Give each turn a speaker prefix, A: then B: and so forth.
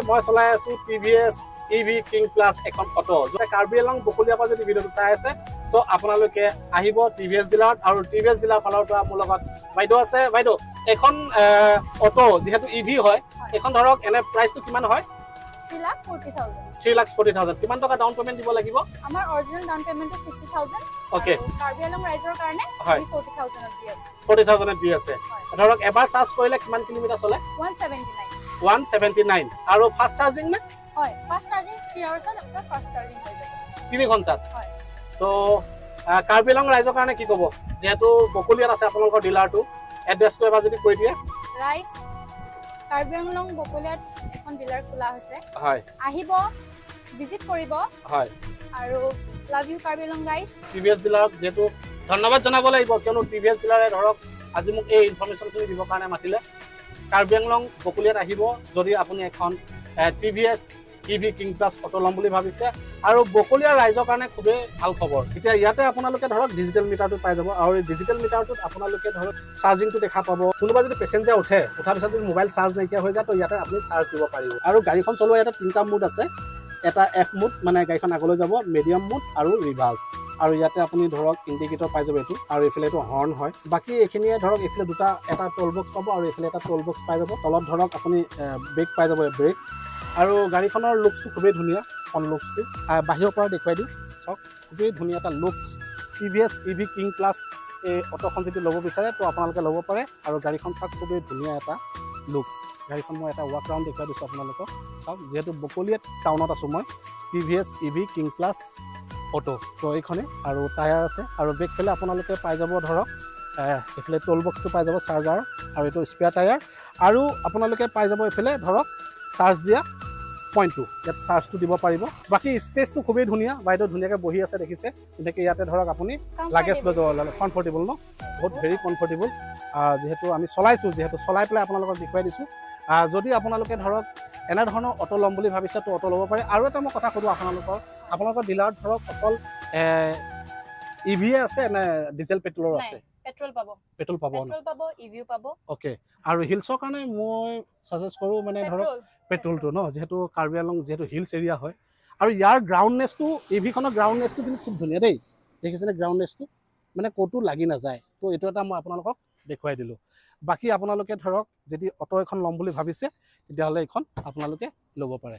A: মই চলাই আছো TVS EV King Plus এখন অটো যে কাৰ্বি আংলং বকলিয়াৰ পৰা যদি ভিডিঅ'টো চাই আছে সো আপোনালোকে আহিব TVS ডিলাৰত আৰু TVS ডিলাৰ ফালৰ পৰা মোৰ লগত বাইদেউ আছে বাইদেউ এখন অটো যেহেতু EV হয় এখন ধৰক এনে প্ৰাইসটো কিমান হয় 3,40,000 কিমান টকা ডাউন পেমেন্ট দিব লাগিব
B: আমাৰ অৰিজিনাল ডাউন পেমেন্টটো 60,000
A: ওকে
B: কাৰ্বি আংলং ৰাইজৰ কাৰণে 40,000 দি আছে
A: 40,000 দি আছে ধৰক এবাৰ চাৰ্জ কৰিলে কিমান কিলোমিটাৰ চলে 179 আৰু ফাষ্ট চাৰ্জিং নে
B: হয় fast charging 3 hours after fast charging হৈ যাব
A: 3 ঘণ্টাত
B: হয়
A: তো কাৰ্বি আংলং ৰাইজৰ কাৰণে কি ক'ব যেহেতু বকলিয়াত আছে আপোনালোকৰ ডিলাৰটো এড্ৰেছটো এবাৰ যদি কৈ দিয়ে
B: ৰাইজ কাৰ্বি আংলং বকলিয়াত এখন ডিলাৰ খোলা হৈছে
A: হয়
B: আহিব ভিজিট কৰিব
A: হয়
B: আৰু love you Karbi Anglong guys
A: TVS dealer যেহেতু ধন্যবাদ জনাব লাগিব কিয়নো TVS ডিলাৰে ধৰক আজি মোক এই ইনফৰমেশ্যনখিনি দিবৰ কাৰণে মাতিলে কাৰ্বি আংলং বকলিয়াত আহিব যদি আপুনি এখন TVS EV King Plus auto লম বুলি ভাবিছে আৰু বকলিয়া ৰাইজৰ কাৰণে খুবেই ভাল খবৰ এতিয়া ইয়াতে আপোনালোকে ধৰক ডিজিটেল মিটাৰটো পাই যাব আৰু এই ডিজিটেল মিটাৰটোত আপোনালোকে ধৰক চাৰ্জিংটো দেখা পাব কোনোবা যদি পেছেঞ্জাৰ উঠে উঠাৰ পিছত যদি মোবাইল চাৰ্জ নাইকিয়া হৈ যায় তো ইয়াতে আপুনি চাৰ্জ দিব পাৰিব আৰু গাড়ীখন চলোৱা ইয়াতে তিনিটা মুড আছে এটা F মুড মানে গাড়ীখন আগলৈ যাব মিডিয়াম মুড আৰু ৰিভাৰ্স আৰু ইয়াতে আপুনি ধৰক ইণ্ডিকেটৰ পাই যাব এইটো আৰু এইফালে এইটো হৰ্ণ হয় বাকি এইখিনিয়ে ধৰক এইফালে দুটা এটা টোল বক্স পাব আৰু এইফালে এটা টোল বক্স পাই যাব তলত ধৰক আপুনি ব্ৰেক পাই যাব ব্ৰেক আৰু গাড়ীখনৰ লুকসটো খুবেই ধুনীয়া ফন লুকসটো বাহিৰৰ পৰা দেখুৱাই দিওঁ চাওক খুবেই ধুনীয়া এটা looks TVS EV King Plus এই অটোখন যদি ল'ব বিচাৰে তো আপোনালোকে ল'ব পাৰে আৰু গাড়ীখন চাওক খুবেই ধুনীয়া এটা লুকস গাড়ীখন মই এটা ৱাক ৰাউণ্ড দেখুৱাই দিছোঁ আপোনালোকক চাওক যিহেতু বকলিয়াত টাউনত আছোঁ মই TVS EV King Plus auto তো এইখনে আৰু টায়াৰ আছে আৰু বেকফালে আপোনালোকে পাই যাব ধৰক এইফালে টোল বক্সটো পাই যাব চাৰ্জাৰ আৰু এইটো স্পেয়াৰ টায়াৰ আৰু আপোনালোকে পাই যাব এইফালে ধৰক চাৰ্জ দিয়া পইণ্টটো ইয়াত চাৰ্জটো দিব পাৰিব বাকি স্পেচটো খুবেই ধুনীয়া বাইদেউ ধুনীয়াকৈ বহি আছে দেখিছে তেনেকৈ ইয়াতে ধৰক আপুনি লাগেজ লৈ যাব কমফৰ্টেবল ন বহুত ভেৰি কমফৰ্টেবল যেহেতু আমি চলাইছোঁ যিহেতু চলাই পেলাই আপোনালোকক দেখুৱাই দিছোঁ যদি আপোনালোকে ধৰক এনেধৰণৰ অটো ল'ম বুলি ভাবিছে তো অটো ল'ব পাৰে আৰু এটা মই কথা সুধোঁ আপোনালোকৰ ডিলাৰত ধৰক অকল EV আছে নে ডিজেল পেট্ৰলৰ আছে
B: পেট্ৰল পাব EV পাব
A: ওকে আৰু হিলছৰ কাৰণে মই সাজেষ্ট কৰোঁ মানে ধৰক পেট্ৰলটো ন যেহেতু কাৰ্বি আংলং যেহেতু হিলছ এৰিয়া হয় আৰু ইয়াৰ গ্ৰাউণ্ডনেছটো EVখনৰ গ্ৰাউণ্ডনেছটো কিন্তু খুব ধুনীয়া দেই দেখিছেনে গ্ৰাউণ্ডনেছটো মানে ক'তো লাগি নাযায় তো এইটো এটা মই আপোনালোকক দেখুৱাই দিলোঁ বাকি আপোনালোকে ধৰক যদি অটো এখন ল'ম বুলি ভাবিছে তেতিয়াহ'লে এইখন আপোনালোকে ল'ব পাৰে